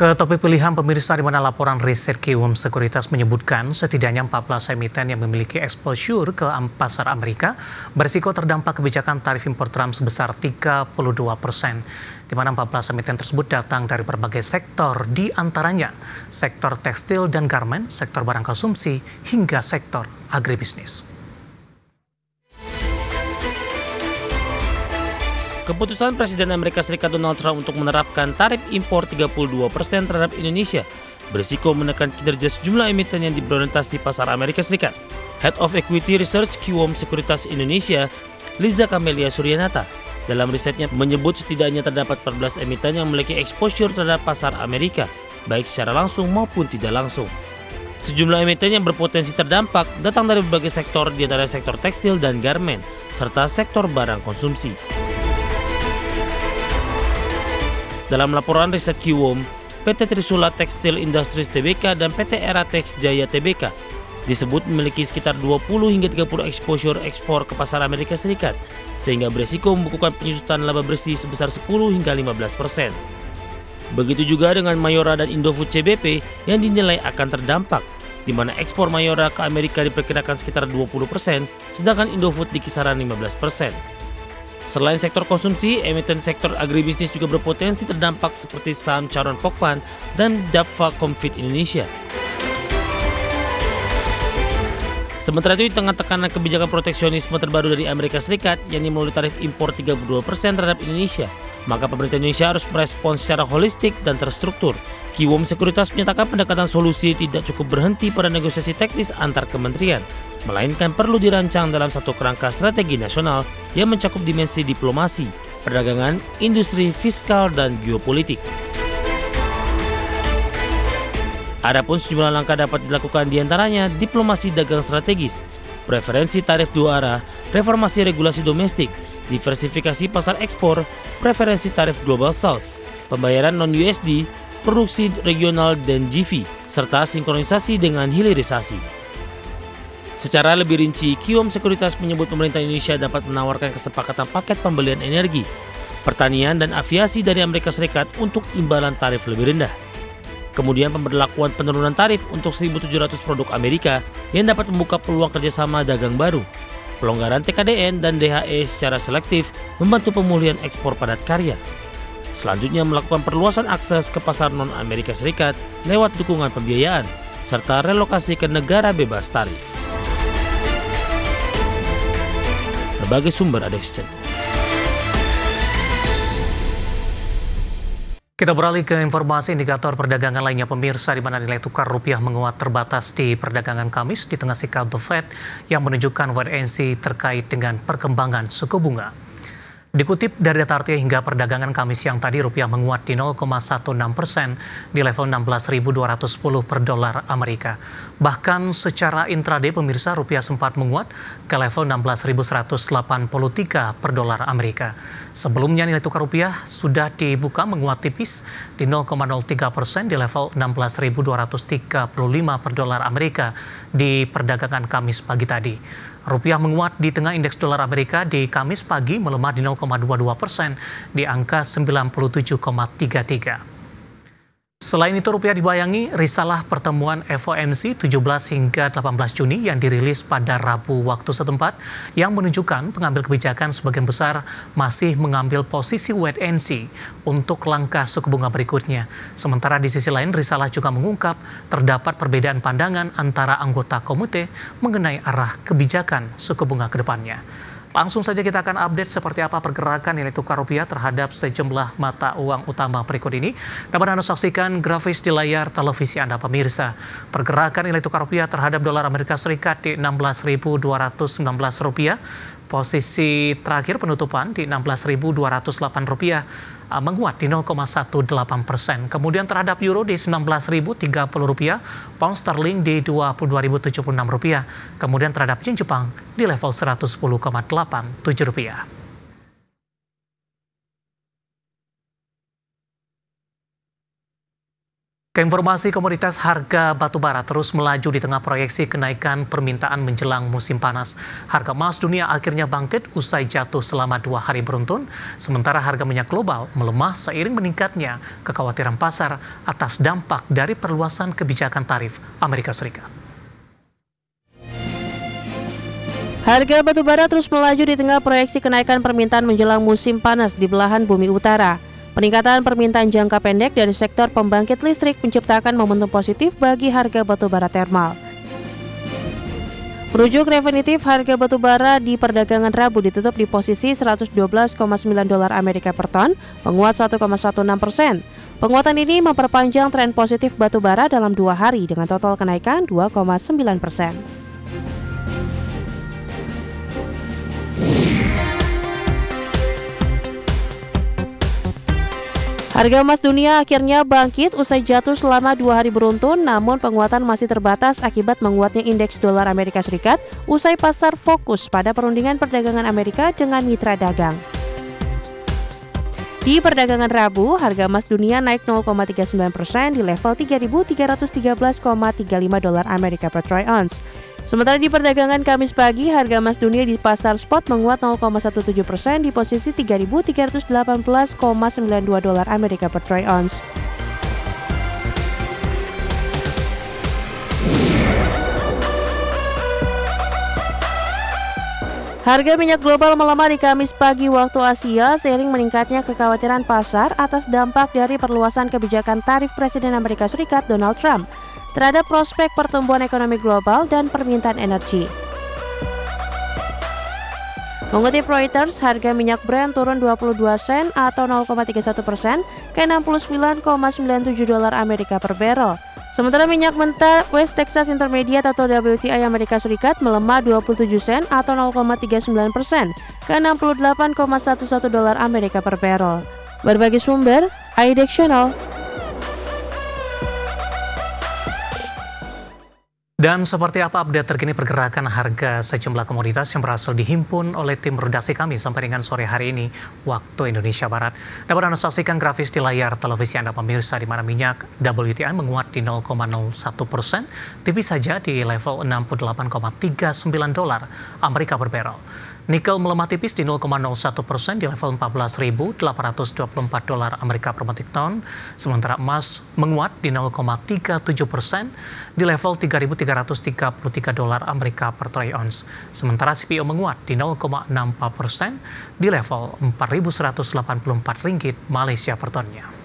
Ke topik pilihan pemirsa, di mana laporan riset Kiwum Sekuritas menyebutkan setidaknya 14 emiten yang memiliki exposure ke pasar Amerika berisiko terdampak kebijakan tarif impor Trump sebesar 32%, di mana 14 emiten tersebut datang dari berbagai sektor, di antaranya sektor tekstil dan garmen, sektor barang konsumsi, hingga sektor agribisnis. Keputusan Presiden Amerika Serikat Donald Trump untuk menerapkan tarif impor 32% terhadap Indonesia berisiko menekan kinerja sejumlah emiten yang berorientasi pasar Amerika Serikat. Head of Equity Research Kiwum Sekuritas Indonesia, Liza Kamelia Suryanata, dalam risetnya menyebut setidaknya terdapat 14 emiten yang memiliki exposure terhadap pasar Amerika, baik secara langsung maupun tidak langsung. Sejumlah emiten yang berpotensi terdampak datang dari berbagai sektor, di antara sektor tekstil dan garmen, serta sektor barang konsumsi. Dalam laporan riset Kiwum, PT Trisula Textile Industries Tbk dan PT Eratex Jaya Tbk disebut memiliki sekitar 20 hingga 30 exposure ekspor ke pasar Amerika Serikat, sehingga beresiko membukukan penyusutan laba bersih sebesar 10 hingga 15%. Begitu juga dengan Mayora dan Indofood CBP yang dinilai akan terdampak, di mana ekspor Mayora ke Amerika diperkirakan sekitar 20%, sedangkan Indofood di kisaran 15%. Selain sektor konsumsi, emiten sektor agribisnis juga berpotensi terdampak seperti saham Charon Pokpan dan Dapfa Comfit Indonesia. Sementara itu, di tengah tekanan kebijakan proteksionisme terbaru dari Amerika Serikat, yakni melalui tarif impor 32% terhadap Indonesia, maka pemerintah Indonesia harus merespons secara holistik dan terstruktur. Kiwum Sekuritas menyatakan pendekatan solusi tidak cukup berhenti pada negosiasi teknis antar kementerian, melainkan perlu dirancang dalam satu kerangka strategi nasional yang mencakup dimensi diplomasi, perdagangan, industri, fiskal, dan geopolitik. Adapun sejumlah langkah dapat dilakukan, diantaranya diplomasi dagang strategis, preferensi tarif dua arah, reformasi regulasi domestik, diversifikasi pasar ekspor, preferensi tarif Global South, pembayaran non-USD, produksi regional dan GV, serta sinkronisasi dengan hilirisasi. Secara lebih rinci, Kiwum Sekuritas menyebut pemerintah Indonesia dapat menawarkan kesepakatan paket pembelian energi, pertanian, dan aviasi dari Amerika Serikat untuk imbalan tarif lebih rendah. Kemudian pemberlakuan penurunan tarif untuk 1.700 produk Amerika yang dapat membuka peluang kerjasama dagang baru, pelonggaran TKDN dan DHE secara selektif membantu pemulihan ekspor padat karya. Selanjutnya melakukan perluasan akses ke pasar non-Amerika Serikat lewat dukungan pembiayaan, serta relokasi ke negara bebas tarif. Berbagai sumber ada exchange. Kita beralih ke informasi indikator perdagangan lainnya pemirsa, di mana nilai tukar rupiah menguat terbatas di perdagangan Kamis di tengah sikap The Fed yang menunjukkan wait and see terkait dengan perkembangan suku bunga. Dikutip dari data RTI hingga perdagangan Kamis siang tadi, rupiah menguat di 0,16% di level 16.210 per dolar Amerika. Bahkan secara intraday pemirsa, rupiah sempat menguat ke level 16.183 per dolar Amerika. Sebelumnya nilai tukar rupiah sudah dibuka menguat tipis di 0,03% di level 16.235 per dolar Amerika di perdagangan Kamis pagi tadi. Rupiah menguat di tengah indeks dolar Amerika di Kamis pagi melemah di 0,22% di angka 97,33. Selain itu, rupiah dibayangi risalah pertemuan FOMC 17 hingga 18 Juni yang dirilis pada Rabu waktu setempat, yang menunjukkan pengambil kebijakan sebagian besar masih mengambil posisi wait and see untuk langkah suku bunga berikutnya. Sementara di sisi lain, risalah juga mengungkap terdapat perbedaan pandangan antara anggota komite mengenai arah kebijakan suku bunga ke depannya. Langsung saja kita akan update seperti apa pergerakan nilai tukar rupiah terhadap sejumlah mata uang utama berikut ini. Dapat Anda saksikan grafis di layar televisi Anda pemirsa. Pergerakan nilai tukar rupiah terhadap dolar Amerika Serikat di 16.219 rupiah. Posisi terakhir penutupan di 16.208 rupiah, menguat di 0,18%. Kemudian terhadap euro di 19.030 rupiah, pound sterling di 22.076 rupiah. Kemudian terhadap yen Jepang di level 110,87 rupiah. Keinformasi komoditas harga batubara terus melaju di tengah proyeksi kenaikan permintaan menjelang musim panas. Harga emas dunia akhirnya bangkit usai jatuh selama 2 hari beruntun, sementara harga minyak global melemah seiring meningkatnya kekhawatiran pasar atas dampak dari perluasan kebijakan tarif Amerika Serikat. Harga batubara terus melaju di tengah proyeksi kenaikan permintaan menjelang musim panas di belahan bumi utara. Peningkatan permintaan jangka pendek dari sektor pembangkit listrik menciptakan momentum positif bagi harga batubara termal. Merujuk definitif, harga batubara di perdagangan Rabu ditutup di posisi 112,9 dolar Amerika per ton, menguat 1,16%. Penguatan ini memperpanjang tren positif batubara dalam 2 hari dengan total kenaikan 2,9%. Harga emas dunia akhirnya bangkit usai jatuh selama 2 hari beruntun, namun penguatan masih terbatas akibat menguatnya indeks dolar Amerika Serikat usai pasar fokus pada perundingan perdagangan Amerika dengan mitra dagang. Di perdagangan Rabu, harga emas dunia naik 0,39% di level 3.313,35 dolar Amerika per troy ounce. Sementara di perdagangan Kamis pagi, harga emas dunia di pasar spot menguat 0,17% di posisi 3.318,92 dolar Amerika per troy ounce. Harga minyak global melemah di Kamis pagi waktu Asia seiring meningkatnya kekhawatiran pasar atas dampak dari perluasan kebijakan tarif Presiden Amerika Serikat Donald Trump terhadap prospek pertumbuhan ekonomi global dan permintaan energi. Mengutip Reuters, harga minyak Brent turun 22 sen atau 0,31% ke 69,97 dolar Amerika per barrel. Sementara minyak mentah West Texas Intermediate atau WTI Amerika Serikat melemah 27 sen atau 0,39% ke 68,11 dolar Amerika per barrel. Berbagai sumber, IDX Channel. Dan seperti apa update terkini pergerakan harga sejumlah komoditas yang berhasil dihimpun oleh tim redaksi kami sampai dengan sore hari ini waktu Indonesia Barat. Dapat Anda saksikan grafis di layar televisi Anda pemirsa, di mana minyak WTI menguat di 0,01%, tipis saja di level 68,39 dolar Amerika per barrel. Nikel melemah tipis di 0,01% di level 14.824 dolar Amerika per metric ton, sementara emas menguat di 0,37% di level 3.333 dolar Amerika per troy ounce. Sementara CPO menguat di 0,64% di level 4.184 ringgit Malaysia per tonnya.